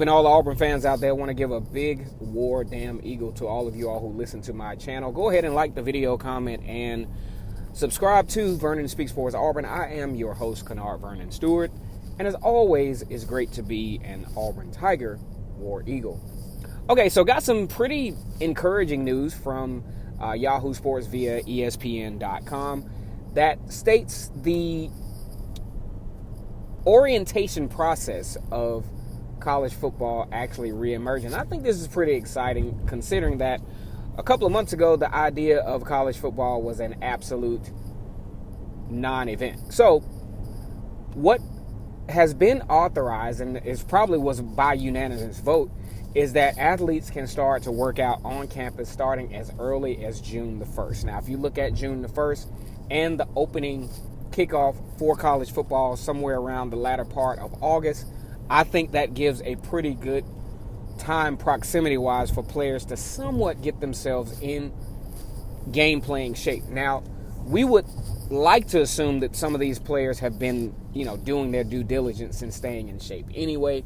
and all the Auburn fans out there, I want to give a big war damn eagle to all of you all who listen to my channel. Go ahead and like the video, comment, and subscribe to Vernon Speaks Sports Auburn. I am your host, Kennard Vernon Stewart. And as always, it's great to be an Auburn Tiger, War Eagle. Okay, so got some pretty encouraging news from Yahoo Sports via ESPN.com that states the orientation process of college football actually reemerging. I think this is pretty exciting, considering that a couple of months ago, the idea of college football was an absolute non-event. So what has been authorized, and it probably was by unanimous vote, is that athletes can start to work out on campus starting as early as June the 1st. Now, if you look at June the 1st and the opening kickoff for college football somewhere around the latter part of August, I think that gives a pretty good time proximity-wise for players to somewhat get themselves in game-playing shape. Now, we would like to assume that some of these players have been, doing their due diligence and staying in shape anyway,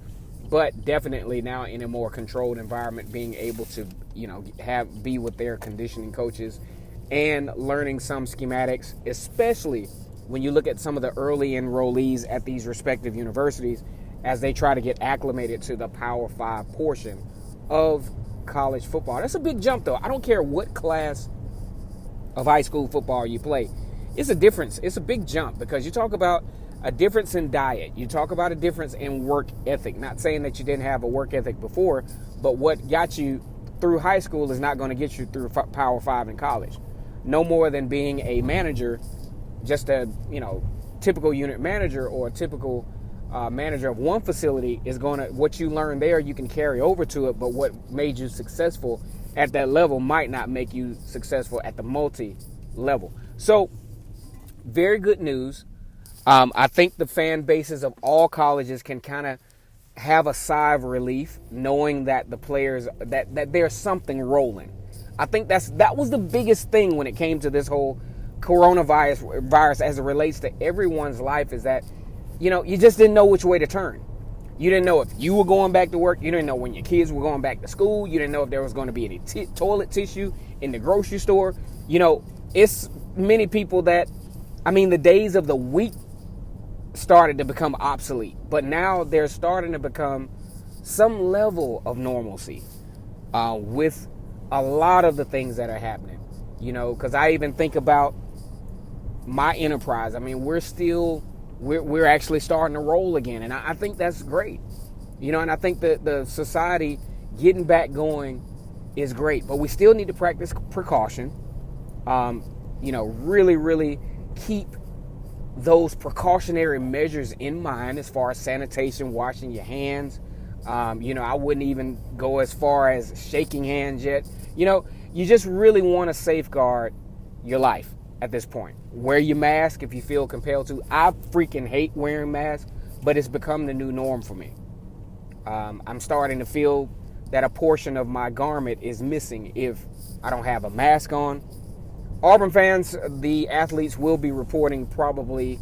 but definitely now in a more controlled environment, being able to, be with their conditioning coaches and learning some schematics, especially when you look at some of the early enrollees at these respective universities as they try to get acclimated to the Power 5 portion of college football. That's a big jump, though. I don't care what class of high school football you play. It's a difference. It's a big jump because you talk about a difference in diet. You talk about a difference in work ethic. Not saying that you didn't have a work ethic before, but what got you through high school is not going to get you through Power 5 in college. No more than being a manager, just a, typical unit manager or a typical manager of one facility is going to, what you learn there, you can carry over to it, but what made you successful at that level might not make you successful at the multi-level. So, very good news. I think the fan bases of all colleges can kind of have a sigh of relief knowing that the players, that there's something rolling. I think that was the biggest thing when it came to this whole coronavirus as it relates to everyone's life, is that you just didn't know which way to turn. You didn't know if you were going back to work. You didn't know when your kids were going back to school. You didn't know if there was going to be any toilet tissue in the grocery store. It's many people that, the days of the week started to become obsolete. But now they're starting to become some level of normalcy with a lot of the things that are happening. Because I even think about my enterprise. We're actually starting to roll again. And I think that's great. And I think that the society getting back going is great. But we still need to practice precaution. Really, really keep those precautionary measures in mind as far as sanitation, washing your hands. I wouldn't even go as far as shaking hands yet. You just really want to safeguard your life at this point. Wear your mask if you feel compelled to. I freaking hate wearing masks, but it's become the new norm for me. I'm starting to feel that a portion of my garment is missing if I don't have a mask on. Auburn fans, the athletes will be reporting probably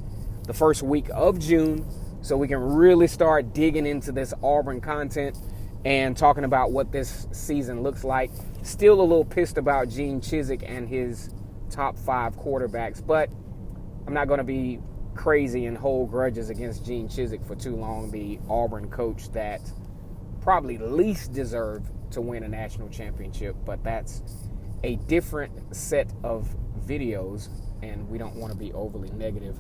the first week of June, so we can really start digging into this Auburn content and talking about what this season looks like. Still a little pissed about Gene Chizik and his top 5 quarterbacks, but I'm not going to be crazy and hold grudges against Gene Chizik for too long, the Auburn coach that probably least deserved to win a national championship, but that's a different set of videos, and we don't want to be overly negative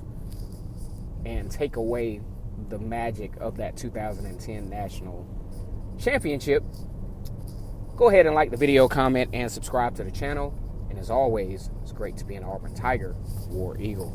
and take away the magic of that 2010 national championship. Go ahead and like the video, comment, and subscribe to the channel. And as always, it's great to be an Auburn Tiger, War Eagle.